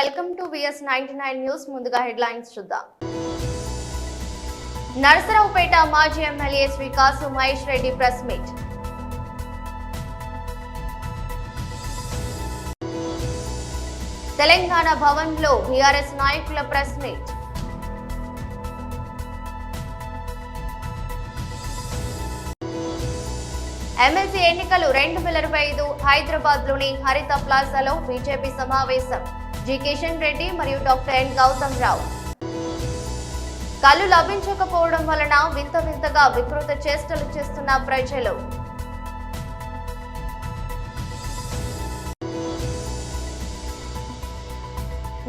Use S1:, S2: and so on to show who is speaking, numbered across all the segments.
S1: Welcome to VS99 news. ముందుగా headlines చూద్దాం. నర్సరావుపేట మాజీ MLA Shri Kasu Mahesh Reddy press meet. Telangana Bhavan లో బీఆర్ఎస్ నాయకుల ప్రెస్ మీట్. ఎమ్మెల్సీ ఎన్నికలు 2025 హైదరాబాద్ లోని హరిత ప్లాజాలో బీజేపీ సమావేశం. జి కిషన్ రెడ్డి మరియు డాక్టర్ ఎన్ గౌతమ్ రావు. కళ్ళు లభించకపోవడం వలన వింత వింతగా వికృత చేష్టలు చేస్తున్న ప్రజలు.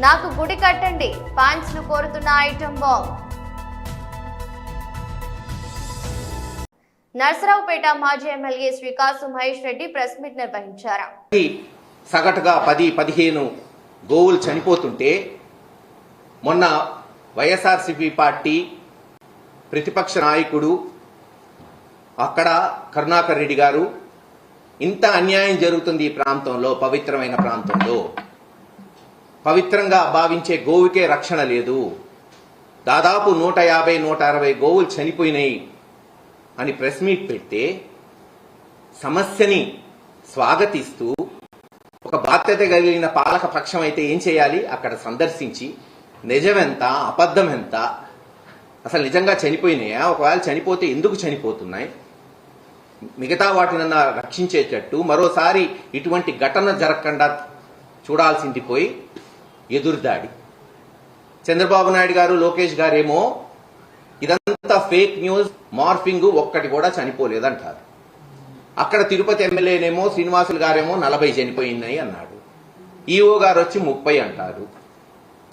S1: నాకు గుడి కట్టండి, ఫ్యాన్స్ ను కోరుతున్న ఐటమ్ బాంబ్. నర్సరావుపేట మాజీ MLA Shri Kasu Mahesh Reddy press meet నిర్వహించారు.
S2: సగటుగా 10-15 గోవులు చనిపోతుంటే మొన్న వైఎస్ఆర్సీపీ పార్టీ ప్రతిపక్ష నాయకుడు అక్కడ కరుణాకర్ రెడ్డి గారు ఇంత అన్యాయం జరుగుతుంది ఈ ప్రాంతంలో, పవిత్రమైన ప్రాంతంలో, పవిత్రంగా భావించే గోవుకే రక్షణ లేదు, దాదాపు 150-160 గోవులు చనిపోయినాయి అని ప్రెస్ మీట్ పెడితే సమస్యని స్వాగతిస్తూ ఒక బాధ్యత కలిగిన పాలక పక్షం అయితే ఏం చేయాలి? అక్కడ సందర్శించి నిజమెంత అబద్ధం ఎంత, అసలు నిజంగా చనిపోయినాయా, ఒకవేళ చనిపోతే ఎందుకు చనిపోతున్నాయి, మిగతా వాటినన్నా రక్షించేటట్టు మరోసారి ఇటువంటి ఘటన జరగకుండా చూడాల్సింది పోయి ఎదురుదాడి. చంద్రబాబు నాయుడు గారు, లోకేష్ గారేమో ఇదంతా ఫేక్ న్యూస్, మార్ఫింగ్, ఒక్కటి కూడా చనిపోలేదంటారు. అక్కడ తిరుపతి ఎమ్మెల్యేనేమో శ్రీనివాసులు గారేమో 40 చనిపోయినాయి అన్నాడు. ఈఓ గారు వచ్చి 30 అంటారు.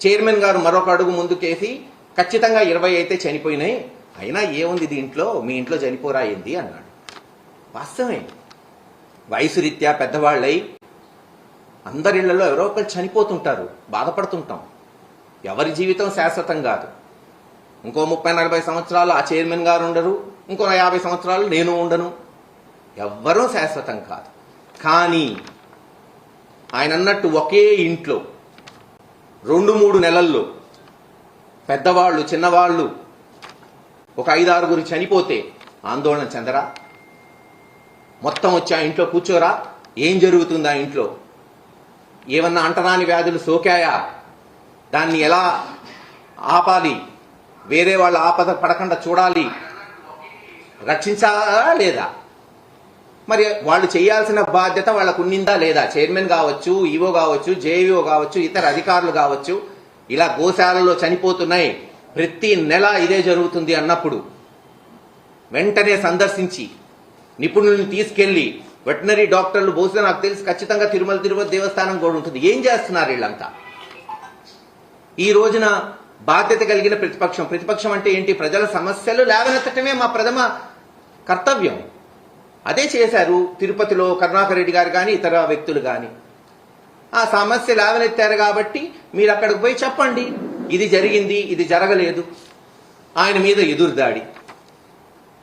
S2: చైర్మన్ గారు మరొక అడుగు ముందుకేసి ఖచ్చితంగా 20 అయితే చనిపోయినాయి, అయినా ఏముంది దీంట్లో, మీ ఇంట్లో చనిపోరా ఏంది అన్నాడు. వాస్తవమే, వయసు రీత్యా పెద్దవాళ్ళై అందరిళ్లలో ఎవరో ఒకరు చనిపోతుంటారు, బాధపడుతుంటాం. ఎవరి జీవితం శాశ్వతం కాదు. ఇంకో 30-40 సంవత్సరాలు ఆ చైర్మన్ గారు ఉండరు, ఇంకో 50 సంవత్సరాలు నేను ఉండను, ఎవ్వరూ శాశ్వతం కాదు. కానీ ఆయన అన్నట్టు ఒకే ఇంట్లో 2-3 నెలల్లో పెద్దవాళ్ళు చిన్నవాళ్ళు ఒక 5-6 చనిపోతే ఆందోళన చెందరా? మొత్తం వచ్చి ఆ ఇంట్లో కూర్చోరా? ఏం జరుగుతుంది ఆ ఇంట్లో? ఏమన్నా అంటరాని వ్యాధులు సోకాయా? దాన్ని ఎలా ఆపాలి? వేరే వాళ్ళ ఆపద పడకుండా చూడాలి, రక్షించాలా లేదా? మరి వాళ్ళు చేయాల్సిన బాధ్యత వాళ్ళకు ఉన్నిందా లేదా? చైర్మన్ కావచ్చు, ఈవో కావచ్చు, జేఈఓ కావచ్చు, ఇతర అధికారులు కావచ్చు, ఇలా గోశాలలో చనిపోతున్నాయి, ప్రతి నెల ఇదే జరుగుతుంది అన్నప్పుడు వెంటనే సందర్శించి నిపుణుల్ని తీసుకెళ్లి, వెటనరీ డాక్టర్లు బహుశా నాకు తెలిసి ఖచ్చితంగా తిరుపతి దేవస్థానం కూడా ఉంటుంది. ఏం చేస్తున్నారు వీళ్ళంతా? ఈ రోజున బాధ్యత కలిగిన ప్రతిపక్షం అంటే ఏంటి? ప్రజల సమస్యలు లేవనెత్తటమే మా ప్రథమ కర్తవ్యం. అదే చేశారు తిరుపతిలో కరుణాకర్ రెడ్డి గారు కానీ ఇతర వ్యక్తులు కానీ. ఆ సమస్య లేవనెత్తారు కాబట్టి మీరు అక్కడికి పోయి చెప్పండి, ఇది జరిగింది, ఇది జరగలేదు. ఆయన మీద ఎదురుదాడి.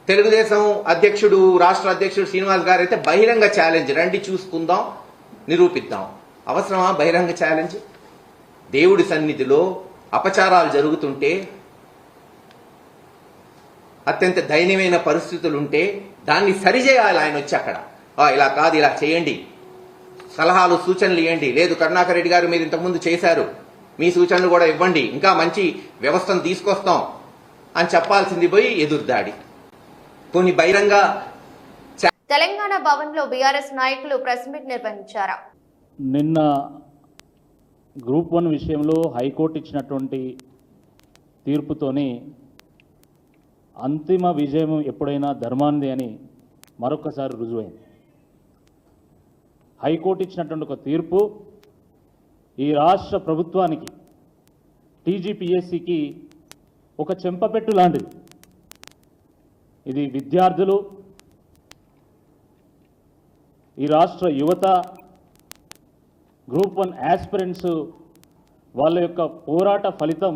S2: తెలుగుదేశం అధ్యక్షుడు, రాష్ట్ర అధ్యక్షుడు శ్రీనివాస్ గారు అయితే బహిరంగ ఛాలెంజ్, రండి చూసుకుందాం, నిరూపిద్దాం. అవసరమా బహిరంగ ఛాలెంజ్? దేవుడి సన్నిధిలో అపచారాలు జరుగుతుంటే, అత్యంత దయనీయమైన పరిస్థితులుంటే దాన్ని సరిచేయాలి. ఆయన వచ్చి అక్కడ ఇలా కాదు, ఇలా చేయండి, సలహాలు సూచనలు ఇవ్వండి. లేదు కరుణాకర్ రెడ్డి గారు మీరు ఇంతకుముందు చేశారు, మీ సూచనలు కూడా ఇవ్వండి, ఇంకా మంచి వ్యవస్థను తీసుకొస్తాం అని చెప్పాల్సింది పోయి ఎదురుదాడి. కొన్ని బహిరంగ.
S1: తెలంగాణ భవన్ లో బీఆర్ఎస్ నాయకులు ప్రెస్ మీట్ నిర్వహించారు.
S3: నిన్న గ్రూప్ 1 విషయంలో హైకోర్టు ఇచ్చినటువంటి తీర్పుతోని అంతిమ విజయం ఎప్పుడైనా ధర్మాంది అని మరొకసారి రుజువైంది. హైకోర్టు ఇచ్చినటువంటి ఒక తీర్పు ఈ రాష్ట్ర ప్రభుత్వానికి, టీజీపీఎస్సీకి ఒక చెంపపెట్టు లాంటిది. ఇది విద్యార్థులు, ఈ రాష్ట్ర యువత, గ్రూప్ 1 యాస్పిరెంట్స్ వాళ్ళ యొక్క పోరాట ఫలితం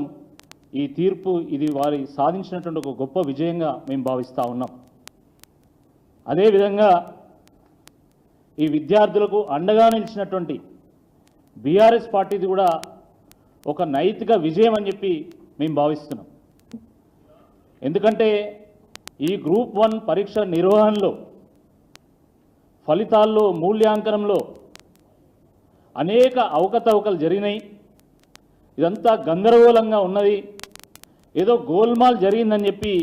S3: ఈ తీర్పు. ఇది వారి సాధించినటువంటి ఒక గొప్ప విజయంగా మేము భావిస్తూ ఉన్నాం. అదేవిధంగా ఈ విద్యార్థులకు అండగా నిలిచినటువంటి బీఆర్ఎస్ పార్టీది కూడా ఒక నైతిక విజయం అని చెప్పి మేము భావిస్తున్నాం. ఎందుకంటే ఈ గ్రూప్ 1 పరీక్ష నిర్వహణలో, ఫలితాల్లో, మూల్యాంకనంలో అనేక అవకతవకలు జరిగినాయి. ఇదంతా గందరగోళంగా ఉన్నది, ఏదో గోల్మాల్ జరిగిందని చెప్పి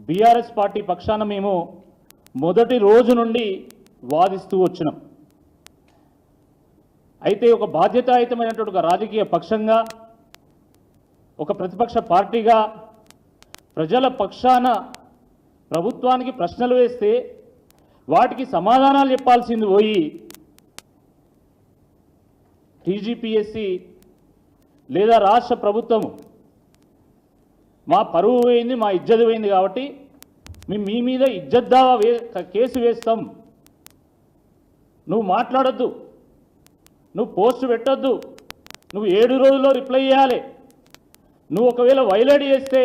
S3: బీఆర్ఎస్ పార్టీ పక్షాన మేము మొదటి రోజు నుండి వాదిస్తూ వచ్చినాం. అయితే ఒక బాధ్యతాయుతమైనటువంటి ఒక రాజకీయ పక్షంగా, ఒక ప్రతిపక్ష పార్టీగా ప్రజల పక్షాన ప్రభుత్వానికి ప్రశ్నలు వేస్తే వాటికి సమాధానాలు చెప్పాల్సింది పోయి టీజీపీఎస్సీ లేదా రాష్ట్ర ప్రభుత్వము మా పరువు పోయింది, మా ఇజ్జత్ పోయింది కాబట్టి మేము మీ మీద ఇజ్జత్ దావా కేసు వేస్తాం, నువ్వు మాట్లాడొద్దు, నువ్వు పోస్ట్ పెట్టొద్దు, నువ్వు 7 రోజుల్లో రిప్లై చేయాలి, నువ్వు ఒకవేళ వైలేట్ చేస్తే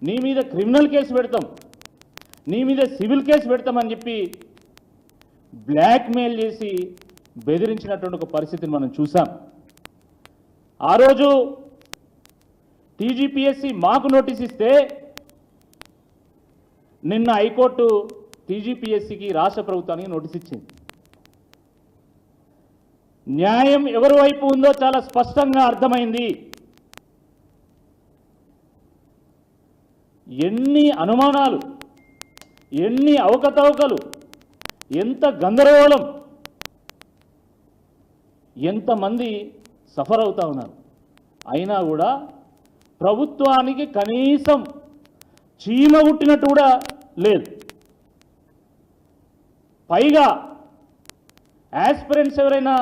S3: నీ మీద క్రిమినల్ కేసు పెడతాం, నీ మీద సివిల్ కేసు పెడతామని చెప్పి బ్లాక్మెయిల్ చేసి బెదిరించినటువంటి ఒక పరిస్థితిని మనం చూసాం. ఆ రోజు టీజీపీఎస్సీ మాకు నోటీస్ ఇస్తే నిన్న హైకోర్టు టీజీపీఎస్సీకి, రాష్ట్ర ప్రభుత్వానికి నోటీస్ ఇచ్చింది. న్యాయం ఎవరి వైపు ఉందో చాలా స్పష్టంగా అర్థమైంది. ఎన్ని అనుమానాలు, ఎన్ని అవకతవకలు, ఎంత గందరగోళం, ఎంతమంది సఫర్ అవుతా ఉన్నారు, అయినా కూడా ప్రభుత్వానికి కనీసం చీమ పుట్టినట్టు కూడా లేదు. పైగా యాస్పిరెంట్స్ ఎవరైనా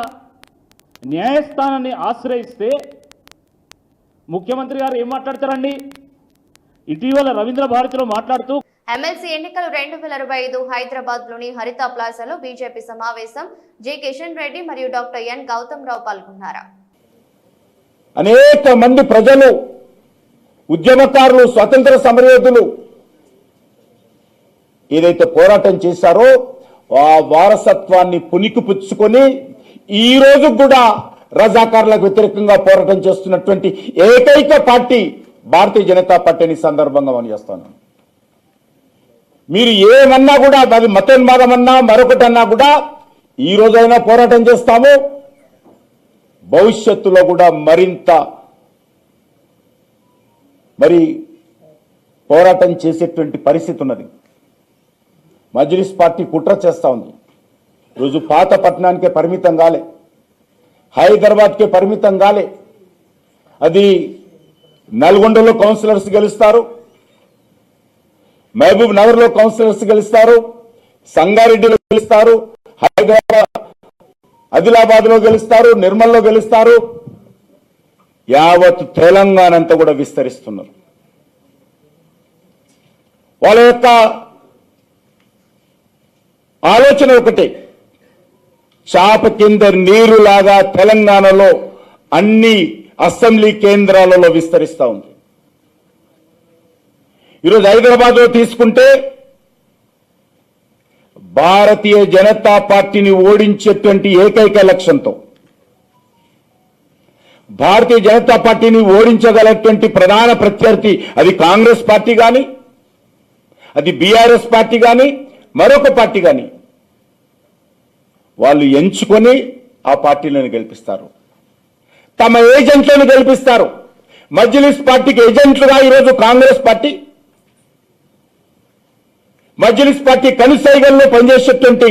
S3: న్యాయస్థానాన్ని ఆశ్రయిస్తే ముఖ్యమంత్రి గారు ఏం మాట్లాడతారండి? ఇటీవల రవీంద్ర భారతిలో మాట్లాడుతూ
S1: ఎమ్మెల్సీ ఎన్నికలు 2025 హైదరాబాద్ లోని హరిత ప్లాజాలో బీజేపీ సమావేశం. జి కిషన్ రెడ్డి మరియు డాక్టర్ ఎన్ గౌతమ్ రావు పాల్గొన్నారు.
S4: అనేక మంది ప్రజలు, ఉద్యమకారులు, స్వతంత్ర సమరయోధులు ఏదైతే పోరాటం చేశారో ఆ వారసత్వాన్ని పుణికిపుచ్చుకొని ఈ రోజు కూడా రజాకారులకు వ్యతిరేకంగా పోరాటం చేస్తున్నటువంటి ఏకైక పార్టీ భారతీయ జనతా పార్టీని సందర్భంగా మనం చేస్తున్నాం. మీరు ఏమన్నా కూడా, అది మతోన్మాదం అన్నా మరొకటి అన్నా కూడా ఈ రోజైనా పోరాటం చేస్తాము, భవిష్యత్తులో కూడా మరింత పోరాటం చేసేటువంటి పరిస్థితి ఉన్నది. మజ్లిస్ పార్టీ కుట్ర చేస్తా ఉంది. ఈరోజు పాత పట్టణానికే పరిమితం కాలే, హైదరాబాద్కే పరిమితం కాలే. అది నల్గొండలో కౌన్సిలర్స్ గెలుస్తారు, మహబూబ్ నగర్లో కౌన్సిలర్స్ గెలుస్తారు, సంగారెడ్డిలో గెలుస్తారు, ఆదిలాబాద్లో గెలుస్తారు, నిర్మల్లో గెలుస్తారు, యావత్ తెలంగాణ అంతా కూడా విస్తరిస్తున్నారు. వాళ్ళ యొక్క ఆలోచన ఒకటే, చాప కింద నీరులాగా తెలంగాణలో అన్ని అసెంబ్లీ కేంద్రాలలో విస్తరిస్తూ ఉంది. ఈరోజు హైదరాబాద్లో తీసుకుంటే భారతీయ జనతా పార్టీని ఓడించేటువంటి ఏకైక లక్ష్యంతో, భారతీయ జనతా పార్టీని ఓడించగలటువంటి ప్రధాన ప్రత్యర్థి అది కాంగ్రెస్ పార్టీ కానీ, అది బీఆర్ఎస్ పార్టీ కానీ, మరొక పార్టీ కానీ, వాళ్ళు ఎంచుకొని ఆ పార్టీలను గెలిపిస్తారు, తమ ఏజెంట్లను గెలిపిస్తారు. మజ్లిస్ పార్టీకి ఏజెంట్లుగా ఈరోజు కాంగ్రెస్ పార్టీ, మజ్లిస్ పార్టీ కనుసైగల్లో పనిచేసేటువంటి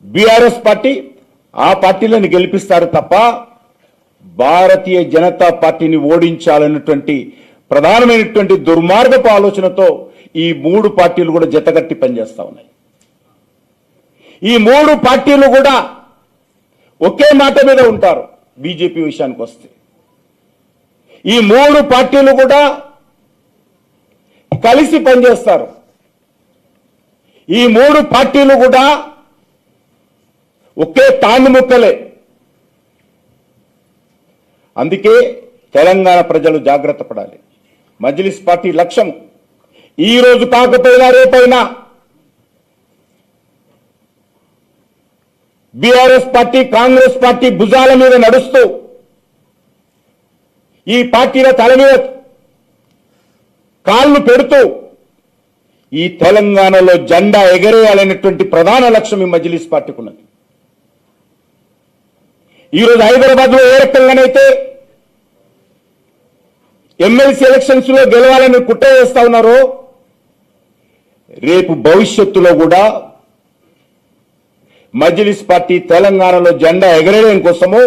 S4: బీఆర్ఎస్ పార్టీ ఆ పార్టీలను గెలిపిస్తారు తప్ప భారతీయ జనతా పార్టీని ఓడించాలన్నటువంటి ప్రధానమైనటువంటి దుర్మార్గపు ఆలోచనతో ఈ 3 పార్టీలు కూడా జతగట్టి పనిచేస్తా ఉన్నాయి. ఈ 3 పార్టీలు కూడా ఒకే మాట మీద ఉంటారు. బీజేపీ విషయానికి వస్తే ఈ 3 పార్టీలు కూడా కలిసి పనిచేస్తారు. ఈ 3 పార్టీలు కూడా ఒకే తాను ముక్కలే. అందుకే తెలంగాణ ప్రజలు జాగ్రత్త పడాలి. మజ్లిస్ పార్టీ లక్ష్యం ఈ రోజు కాకపోయినా రేపైనా బీఆర్ఎస్ పార్టీ కాంగ్రెస్ పార్టీ భుజాల మీద నడుస్తూ ఈ పార్టీల తల మీద కాళ్ళు పెడుతూ ఈ తెలంగాణలో జెండా ఎగరేయాలనేటువంటి ప్రధాన లక్ష్యం ఈ మజ్లిస్ పార్టీకి ఉన్నది. ఈరోజు హైదరాబాద్ లో ఏ రకంగానైతే ఎమ్మెల్సీ ఎలక్షన్స్ లో గెలవాలని కుట్ర చేస్తా ఉన్నారో రేపు భవిష్యత్తులో కూడా మజ్లిస్ పార్టీ తెలంగాణలో జెండా ఎగరేయడం కోసము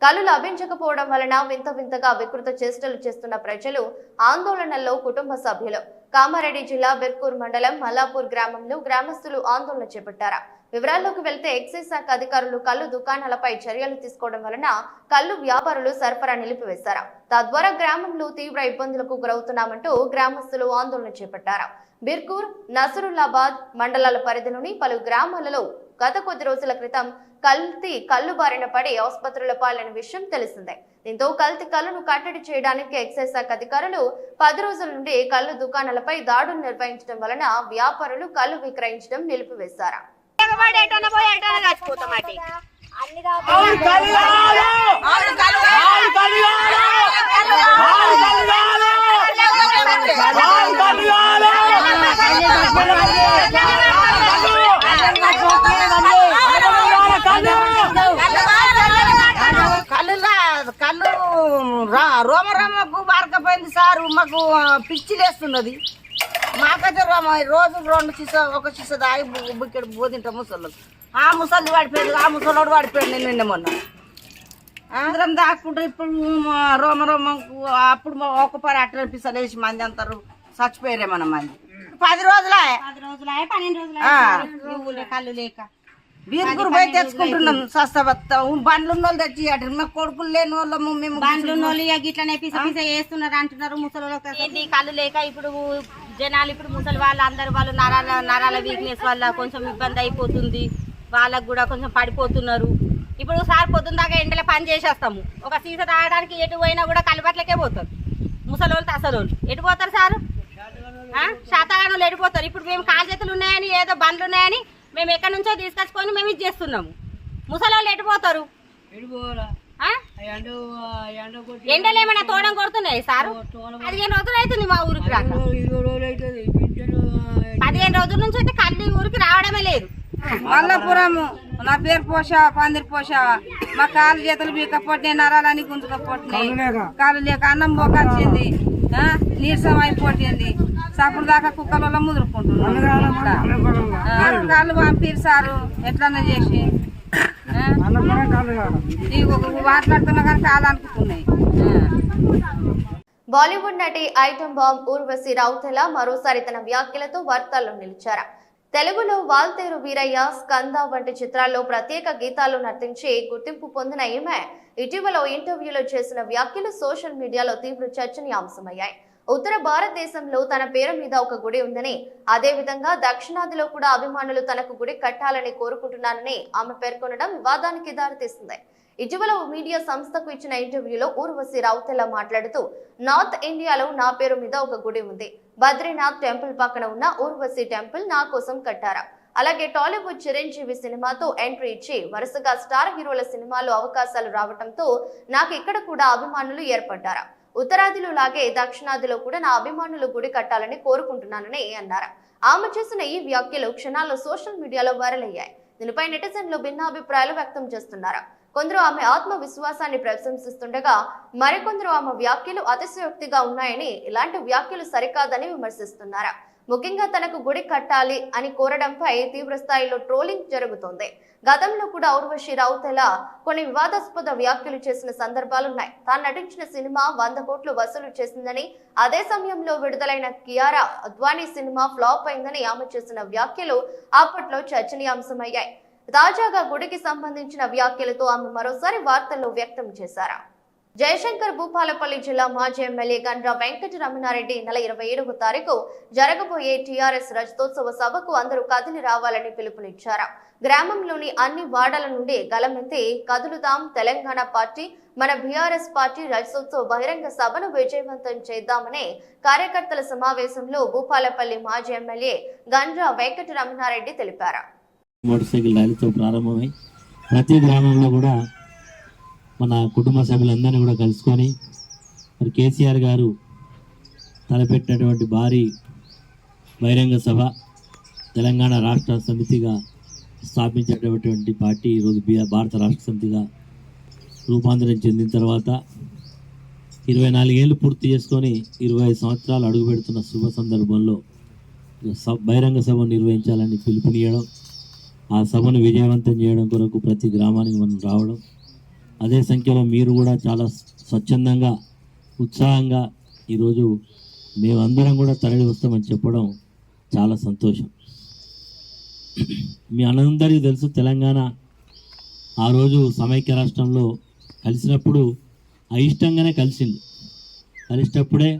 S1: కళ్ళు లభించకపోవడం వలన వింత వింతగా వికృత చేష్టలు చేస్తున్న ప్రజలు ఆందోళనల్లో కుటుంబ సభ్యులు. కామారెడ్డి జిల్లా బిర్కూర్ మండలం మల్లాపూర్ గ్రామంలో గ్రామస్తులు ఆందోళన చేపట్టారు. వివరాల్లోకి వెళ్తే ఎక్సైజ్ శాఖ అధికారులు కళ్ళు దుకాణాలపై చర్యలు తీసుకోవడం వలన కళ్ళు వ్యాపారులు సరఫరా నిలిపివేశారు. తద్వారా గ్రామంలో తీవ్ర ఇబ్బందులకు గురవుతున్నామంటూ గ్రామస్తులు ఆందోళన చేపట్టారు. బిర్కూర్, నసరుల్లాబాద్ మండలాల పరిధిలోని పలు గ్రామాలలో గత కొద్ది రోజుల క్రితం కళ్ళు బారిన పడి ఆసుపత్రుల పాలైన విషయం తెలిసిందే. దీంతో కల్తీ కళ్ళను కట్టడి చేయడానికి ఎక్సైజ్ శాఖ అధికారులు 10 రోజుల నుండి కళ్ళు దుకాణాలపై దాడులు నిర్వహించడం వలన వ్యాపారులు కళ్ళు విక్రయించడం నిలిపివేశారు.
S5: రోమకు బారకపోయింది సారు. మాకు పిచ్చి లేస్తున్నది. మాకైతే రోజు 2 సీసా 1 సీసా దాగి బుక్కెడు పోతింటా ముసళ్ళు. ఆ ముసలి వాడిపోయింది, ఆ ముసలోడు వాడిపోయింది. నిన్న మొన్న అందరం దాక్కుంటారు. ఇప్పుడు రోమకు అప్పుడు 1 పరి అట్లా పిసలు వేసి మంది అంటారు చచ్చిపోయారేమన్న మంది. 10 రోజులే 12 రోజులే కళ్ళు లేక వీరుగురు పోయి తెచ్చుకుంటున్నాం. సస్తబత్త బండ్లు ఉన్న వాళ్ళు తెచ్చి మా కొడుకులు లేని వాళ్ళము మేము.
S6: బండ్లు ఉన్న వాళ్ళు ఇట్లనే పిస పిస వేస్తున్నారు అంటున్నారు. ముసలి కళ్ళు లేక ఇప్పుడు జనాలు ఇప్పుడు ముసలి వాళ్ళు అందరు వాళ్ళు నరాల వీక్నెస్ వల్ల కొంచెం ఇబ్బంది అయిపోతుంది. వాళ్ళకు కూడా కొంచెం పడిపోతున్నారు. ఇప్పుడు సార్ పొద్దున్న దాకా ఎండలో పని చేసేస్తాము. ఒక సీస తాగడానికి ఎటు పోయినా కూడా కలబట్లకే పోతారు. ముసలి వాళ్ళు అసలు ఎటు పోతారు సారు? శాతగానులు ఎడిపోతారు. ఇప్పుడు మేము కాలు చేతులు ఉన్నాయని ఏదో బండ్లు ఉన్నాయని మేము ఎక్కడి నుంచో తీసుకొచ్చుకొని మేము ఇది చేస్తున్నాము. ముసలి వాళ్ళు ఎడిపోతారు. ఎండలు ఏమైనా తోడం కొడుతున్నాయి సారు? 15 రోజులు అవుతుంది మా ఊరికి రాక. 15 రోజుల నుంచి అయితే కళ్ళు ఊరికి రావడమే లేదు.
S5: మల్లపురము నా పేరు పోషావా పందిరి పోషావా. మా కాళ్ళు చేతులు బీకపోతే నరాలని గుంజుకపోతున్నాయి. కాళ్ళు లేక అన్నం పోకొచ్చింది, నీరసం అయిపోతుంది. సప్పుడు దాకా కుక్కలలో ముదురుకుంటున్నాం. కాళ్ళు పంపిరు సారు ఎట్లన్నా చేసి. మాట్లాడుతున్నా కానీ కాళ్ళు అనుకుంటున్నాయి.
S1: బాలీవుడ్ నటి ఐటమ్ బాంబ్ ఊర్వశి రౌతెల మరోసారి తన వ్యాఖ్యలతో వార్తల్లో నిలిచారు. తెలుగులో వాల్తేరు వీరయ్య, స్కంద వంటి చిత్రాల్లో ప్రత్యేక గీతాలు నర్తించి గుర్తింపు పొందిన ఈమె ఇటీవల ఇంటర్వ్యూలో చేసిన వ్యాఖ్యలు సోషల్ మీడియాలో తీవ్ర చర్చనీయాంశమయ్యాయి. ఉత్తర భారతదేశంలో తన పేరు మీద ఒక గుడి ఉందని, అదే విధంగా దక్షిణాదిలో కూడా అభిమానులు తనకు గుడి కట్టాలని కోరుకుంటున్నారని ఆమె పేర్కొనడం వివాదానికి దారితీసింది. ఇటీవల మీడియా సంస్థకు ఇచ్చిన ఇంటర్వ్యూలో ఊర్వశి రౌతెల మాట్లాడుతూ, నార్త్ ఇండియాలో నా పేరు మీద ఒక గుడి ఉంది. బద్రీనాథ్ టెంపుల్ పక్కన ఉన్న ఊర్వశి టెంపుల్ నా కోసం కట్టారా. అలాగే టాలీవుడ్ చిరంజీవి సినిమాతో ఎంట్రీ ఇచ్చి వరుసగా స్టార్ హీరోల సినిమాలో అవకాశాలు రావడంతో నాకు ఇక్కడ కూడా అభిమానులు ఏర్పడ్డారా. ఉత్తరాదిలో లాగే దక్షిణాదిలో కూడా నా అభిమానులు గుడి కట్టాలని కోరుకుంటున్నానని అన్నారు. ఆమె చేసిన ఈ వ్యాఖ్యలు క్షణాల్లో సోషల్ మీడియాలో వైరల్ అయ్యాయి. దీనిపై నెటిజన్లు భిన్నాభిప్రాయాలు వ్యక్తం చేస్తున్నారు. కొందరు ఆమె ఆత్మవిశ్వాసాన్ని ప్రశంసిస్తుండగా మరికొందరు ఆమె వ్యాఖ్యలు అతిశయోక్తిగా ఉన్నాయని, ఇలాంటి వ్యాఖ్యలు సరికాదని విమర్శిస్తున్నారు. ముఖ్యంగా తనకు గుడి కట్టాలి అని కోరడంపై తీవ్ర స్థాయిలో ట్రోలింగ్ జరుగుతోంది. గతంలో కూడా ఊర్వశి రౌతెల కొన్ని వివాదాస్పద వ్యాఖ్యలు చేసిన సందర్భాలున్నాయి. తాను నటించిన సినిమా 100 కోట్లు వసూలు చేసిందని, అదే సమయంలో విడుదలైన కియారా అద్వానీ సినిమా ఫ్లాప్ అయిందని ఆమె చేసిన వ్యాఖ్యలు అప్పట్లో చర్చనీయాంశమయ్యాయి. తాజాగా గుడికి సంబంధించిన వ్యాఖ్యలతో ఆమె మరోసారి వార్తల్లో వ్యక్తం చేశారు. జయశంకర్ భూపాలపల్లి జిల్లా మాజీ ఎమ్మెల్యే గండ్ర వెంకట రమణారెడ్డి నెల 27వ తారీఖు జరగబోయే టీఆర్ఎస్ రజతోత్సవ సభకు అందరూ కదిలి రావాలని పిలుపునిచ్చారు. గ్రామంలోని అన్ని వార్డుల నుండి గలమెత్తి కదులుదాం, తెలంగాణ పార్టీ మన బీఆర్ఎస్ పార్టీ రజతోత్సవ బహిరంగ సభను విజయవంతం చేద్దామనే కార్యకర్తల సమావేశంలో భూపాలపల్లి మాజీ ఎమ్మెల్యే గండ్ర వెంకట రమణారెడ్డి తెలిపారు.
S7: మోటార్ సైకిల్ ర్యాలీతో ప్రారంభమై ప్రతి గ్రామంలో కూడా మన కుటుంబ సభ్యులందరినీ కూడా కలుసుకొని మరి కేసీఆర్ గారు తలపెట్టినటువంటి భారీ బహిరంగ సభ తెలంగాణ రాష్ట్ర సమితిగా స్థాపించేటటువంటి పార్టీ ఈరోజు భారత రాష్ట్ర సమితిగా రూపాంతరం చెందిన తర్వాత 24 ఏళ్ళు పూర్తి చేసుకొని 25 సంవత్సరాలు అడుగుపెడుతున్న శుభ సందర్భంలో బహిరంగ సభ నిర్వహించాలని పిలుపునియడం, ఆ సభను విజయవంతం చేయడం కొరకు ప్రతి గ్రామానికి మనం రావడం, అదే సంఖ్యలో మీరు కూడా చాలా స్వచ్ఛందంగా ఉత్సాహంగా ఈరోజు మేమందరం కూడా తరలి వస్తామని చెప్పడం చాలా సంతోషం. మీ అందరికీ తెలుసు, తెలంగాణ ఆ రోజు సమైక్య రాష్ట్రంలో కలిసినప్పుడు అయిష్టంగానే కలిసినప్పుడే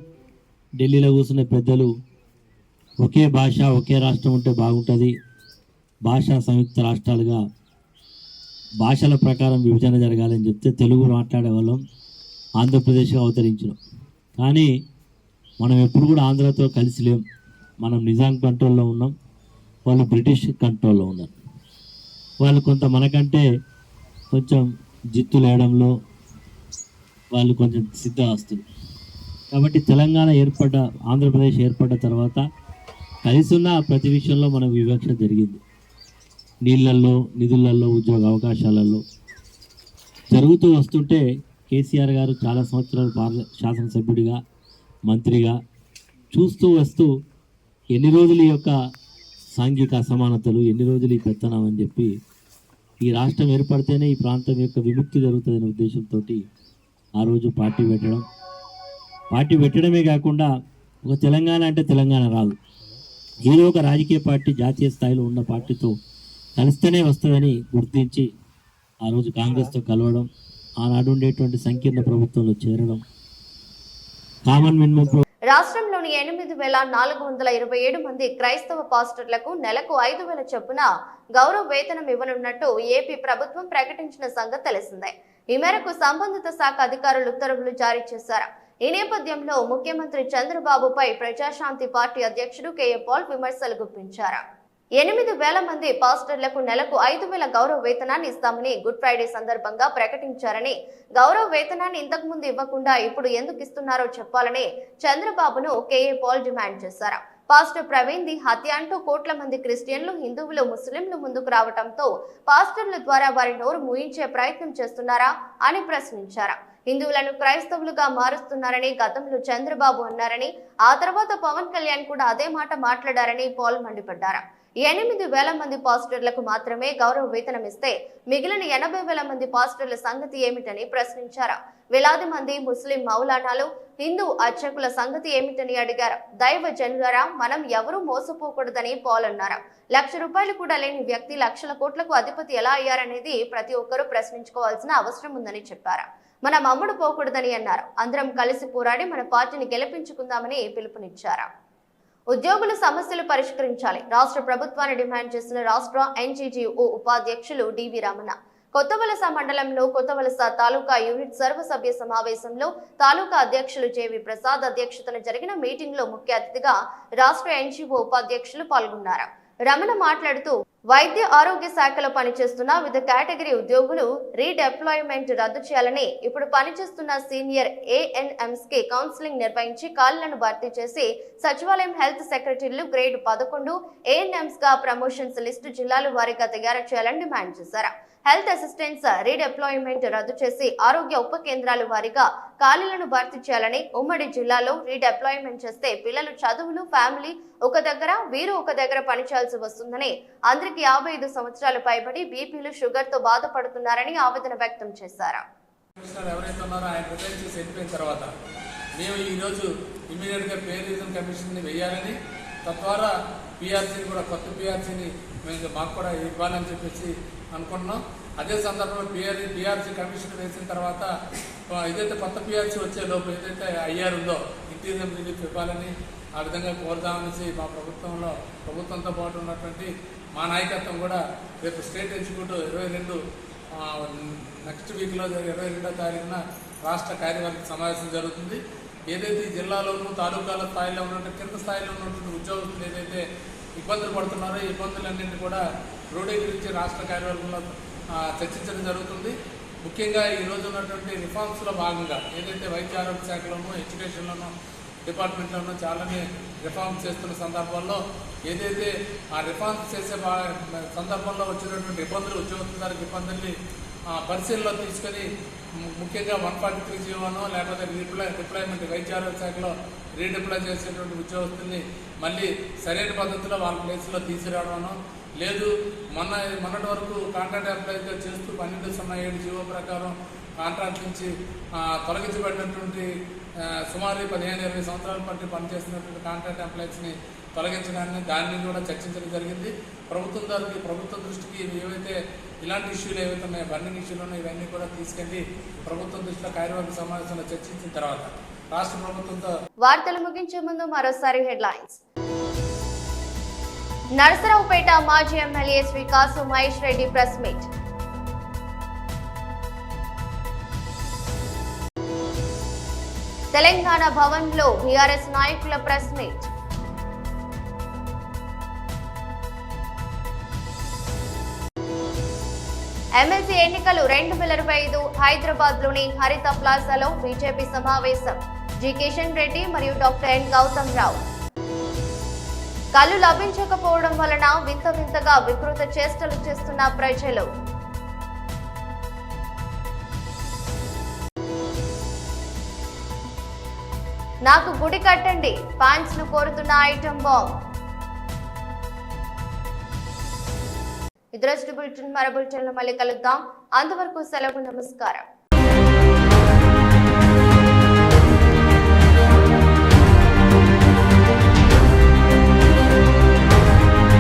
S7: ఢిల్లీలో కూర్చున్న పెద్దలు ఒకే భాష ఒకే రాష్ట్రం ఉంటే బాగుంటుంది, భాషా సంయుక్త రాష్ట్రాలుగా భాషల ప్రకారం విభజన జరగాలని చెప్తే తెలుగు మాట్లాడే వాళ్ళం ఆంధ్రప్రదేశ్గా అవతరించినాం. కానీ మనం ఎప్పుడు కూడా ఆంధ్రతో కలిసి లేం. మనం నిజాం కంట్రోల్లో ఉన్నాం, వాళ్ళు బ్రిటిష్ కంట్రోల్లో ఉన్నారు. వాళ్ళు కొంత మనకంటే కొంచెం జిత్తులు వేయడంలో వాళ్ళు కొంచెం సిద్ధహస్తులు. కాబట్టి తెలంగాణ ఆంధ్రప్రదేశ్ ఏర్పడ్డ తర్వాత కలిసి ఉన్న ప్రతి విషయంలో మనకు వివక్ష జరిగింది. నీళ్ళల్లో, నిధులలో, ఉద్యోగ అవకాశాలలో జరుగుతూ వస్తుంటే కేసీఆర్ గారు చాలా సంవత్సరాలు శాసనసభ్యుడిగా, మంత్రిగా చూస్తూ వస్తూ ఎన్ని రోజులు ఈ యొక్క సాంఘిక అసమానతలు, ఎన్ని రోజులు ఈ పెత్తనం అని చెప్పి ఈ రాష్ట్రం ఏర్పడితేనే ఈ ప్రాంతం యొక్క విముక్తి జరుగుతుందనే ఉద్దేశంతో ఆ రోజు పార్టీ పెట్టడమే కాకుండా ఒక తెలంగాణ అంటే తెలంగాణ రాదు, ఏదో ఒక రాజకీయ పార్టీ జాతీయ స్థాయిలో ఉన్న పార్టీతో కలిస్తేనే వస్తుందని గుర్తించి ఆ రోజు కాంగ్రెస్తో కలవడం, ఆనాడు ఉండేటువంటి సంకీర్ణ ప్రభుత్వంలో చేరడం, కామన్ మినిమం
S1: రాష్ట్రంలోని 8,427 మంది క్రైస్తవ పాస్టర్లకు నెలకు 5,000 చొప్పున గౌరవ వేతనం ఇవ్వనున్నట్టు ఏపీ ప్రభుత్వం ప్రకటించిన సంగతి తెలిసిందే. ఈ మేరకు సంబంధిత శాఖ అధికారులు ఉత్తర్వులు జారీ చేశారు. ఈ నేపథ్యంలో ముఖ్యమంత్రి చంద్రబాబుపై ప్రజాశాంతి పార్టీ అధ్యక్షుడు కేఏ పాల్ విమర్శలు గుప్పించారు. 8,000 మంది పాస్టర్లకు నెలకు 5,000 గౌరవ వేతనాన్ని ఇస్తామని గుడ్ ఫ్రైడే సందర్భంగా ప్రకటించారని, గౌరవ వేతనాన్ని ఇంతకు ముందు ఇవ్వకుండా ఇప్పుడు ఎందుకు ఇస్తున్నారో చెప్పాలని చంద్రబాబును కేఏ పాల్ డిమాండ్ చేశారు. పాస్టర్ ప్రవీణ్ ది హత్య అంటూ కోట్ల మంది క్రిస్టియన్లు, హిందువులు, ముస్లింలు ముందుకు రావడంతో పాస్టర్ల ద్వారా వారి నోరు మూయించే ప్రయత్నం చేస్తున్నారా అని ప్రశ్నించారు. హిందువులను క్రైస్తవులుగా మారుస్తున్నారని గతంలో చంద్రబాబు అన్నారని, ఆ తర్వాత పవన్ కళ్యాణ్ కూడా అదే మాట మాట్లాడారని పాల్ మండిపడ్డారు. 8,000 మంది పాస్టర్లకు మాత్రమే గౌరవ వేతనం ఇస్తే మిగిలిన 80,000 మంది పాస్టర్ల సంగతి ఏమిటని ప్రశ్నించారు. వేలాది మంది ముస్లిం మౌలానాలు, హిందూ అర్చకుల సంగతి ఏమిటని అడిగారు. దైవ జనులారా, మనం ఎవరూ మోసపోకూడదని పాల్ అన్నారు. ₹1,00,000 కూడా లేని వ్యక్తి లక్షల కోట్లకు అధిపతి ఎలా అయ్యారనేది ప్రతి ఒక్కరూ ప్రశ్నించుకోవాల్సిన అవసరం ఉందని చెప్పారు. మనం అమ్ముడు పోకూడదని అన్నారు. అందరం కలిసి పోరాడి మన పార్టీని గెలిపించుకుందామని పిలుపునిచ్చారు. ఉద్యోగుల సమస్యలు పరిష్కరించాలి, రాష్ట్ర ప్రభుత్వాన్ని డిమాండ్ చేసిన రాష్ట్ర ఎన్జీజీఓ ఉపాధ్యక్షులు డివి రమణ కొత్తవలస మండలంలో కొత్తవలస తాలూకా యూనిట్ సర్వసభ్య సమావేశంలో తాలూకా అధ్యక్షులు జేవి ప్రసాద్ అధ్యక్షతన జరిగిన మీటింగ్ లో ముఖ్య అతిథిగా రాష్ట్ర ఎన్జీఓ ఉపాధ్యక్షులు పాల్గొన్నారు. రమణ మాట్లాడుతూ వైద్య ఆరోగ్య శాఖలో పనిచేస్తున్న వివిధ కేటగిరీ ఉద్యోగులు రీడెప్లాయ్మెంట్ రద్దు చేయాలని, ఇప్పుడు పనిచేస్తున్న సీనియర్ ఏఎన్ఎంస్ కి కౌన్సిలింగ్ నిర్వహించి ఖాళీలను భర్తీ చేసి సచివాలయం హెల్త్ సెక్రటరీలు గ్రేడ్ 11 ఏఎన్ఎంస్ గా ప్రమోషన్స్ లిస్టు జిల్లాల వారీగా తయారు చేయాలని డిమాండ్ చేశారు. హెల్త్ అసిస్టెంట్స్ రీడెప్లాయ్మెంట్ రద్దు చేసి ఆరోగ్య ఉప కేంద్రాల వారీగా ఖాళీలను భర్తీ చేయాలని, ఉమ్మడి జిల్లాలో రీడెప్లాయ్మెంట్ చేస్తే పిల్లలు చదువులు, ఫ్యామిలీ ఒక దగ్గర, వీరు ఒక దగ్గర పనిచేయాల్సి వస్తుందని, అందరికి 55 సంవత్సరాలు పైబడి బీపీలు, షుగర్ తో బాధపడుతున్నారని ఆవేదన వ్యక్తం చేశారు.
S8: మేము ఈరోజు ఇమీడియట్గా పేరియజం కమిషన్ని వేయాలని, తద్వారా పీఆర్సీని కూడా కొత్త పీఆర్సీని మేము మాకు కూడా ఇవ్వాలని చెప్పేసి అనుకుంటున్నాం. అదే సందర్భంలో పీఆర్సీ కమిషన్ వేసిన తర్వాత ఏదైతే కొత్త పీఆర్సీ వచ్చే లోపు ఏదైతే ఐఆర్ ఉందో ఇంటీరియం రిలీఫ్ ఇవ్వాలని ఆ విధంగా కోరుదామనేసి మా ప్రభుత్వంతో పాటు ఉన్నటువంటి మా నాయకత్వం కూడా రేపు స్టేట్ ఎగ్జిక్యూటివ్ 22 నెక్స్ట్ వీక్లో 22వ తారీఖున రాష్ట్ర కార్యవర్గ సమావేశం జరుగుతుంది. ఏదైతే ఈ జిల్లాలోనూ తాలూకాల స్థాయిలో ఉన్నటువంటి కింద స్థాయిలో ఉన్నటువంటి ఉద్యోగులు ఏదైతే ఇబ్బందులు పడుతున్నారో ఈ ఇబ్బందులన్నింటినీ కూడా క్రోడీకరించి రాష్ట్ర కార్యవర్గంలో చర్చించడం జరుగుతుంది. ముఖ్యంగా ఈ రోజు ఉన్నటువంటి రిఫార్మ్స్లో భాగంగా ఏదైతే వైద్య ఆరోగ్య శాఖలోనూ ఎడ్యుకేషన్లోనూ డిపార్ట్మెంట్లోనూ చాలానే రిఫార్మ్స్ చేస్తున్న సందర్భంలో ఏదైతే ఆ రిఫార్మ్స్ చేసే సందర్భంలో వచ్చినటువంటి ఇబ్బందులు, ఉద్యోగస్తులకు ఇబ్బందుల్ని పరిశీలనలో తీసుకొని ముఖ్యంగా 143 జీవోనో లేకపోతే డిప్లాయ్మెంట్ వైద్య ఆరోగ్య శాఖలో రీడిప్లాయ్ చేసేటువంటి ఉద్యోగస్తుల్ని మళ్ళీ సరైన పద్ధతిలో వాళ్ళ ప్లేస్లో తీసుకురావడమనో, లేదు మొన్నటి వరకు కాంట్రాక్ట్ ఎంప్లాయీగా చేస్తూ 1207 జీవో ప్రకారం కాంట్రాక్ట్ నుంచి తొలగించబడినటువంటి సుమారు 15-20 సంవత్సరాల పాటు పనిచేస్తున్నటువంటి కాంట్రాక్ట్ ఎంప్లాయీస్ని తొలగించడాన్ని దాన్ని కూడా చర్చించడం జరిగింది. ప్రభుత్వం దృష్టికి ఏవైతే ఇలాంటి ఇష్యూలు ఏవైతే ఉన్నాయో బర్నింగ్ ఇష్యూలు ఉన్నాయో ఇవన్నీ కూడా తీసుకెళ్లి ప్రభుత్వం దృష్టిలో కార్యవర్గ సమావేశంలో చర్చించిన తర్వాత రాష్ట్ర ప్రభుత్వంతో.
S1: వార్తలు ముగించే ముందు మరోసారి హెడ్లైన్స్. నరసరావుపేట మాజీ MLA Shri Kasu Mahesh Reddy press meet. Telangana Bhavan లో బీఆర్ఎస్ నాయకుల ప్రెస్ మీట్. ఎమ్మెల్సీ ఎన్నికలు 2025 హైదరాబాద్ లోని హరిత ప్లాజాలో బీజేపీ సమావేశం. జి కిషన్ రెడ్డి మరియు డాక్టర్ ఎన్ గౌతమ్ రావు. కళ్ళు లభించకపోవడం వలన వింతగా వికృత చేష్టలు చేస్తున్న ప్రజలు. నాకు గుడి కట్టండి, ఫ్యాన్స్ ను కోరుతున్న ఐటమ్ బాంబ్. ఇతర బులెటిన్ మరో బులెటిన్లో మళ్ళీ కలుద్దాం. అంతవరకు సెలవు, నమస్కారం.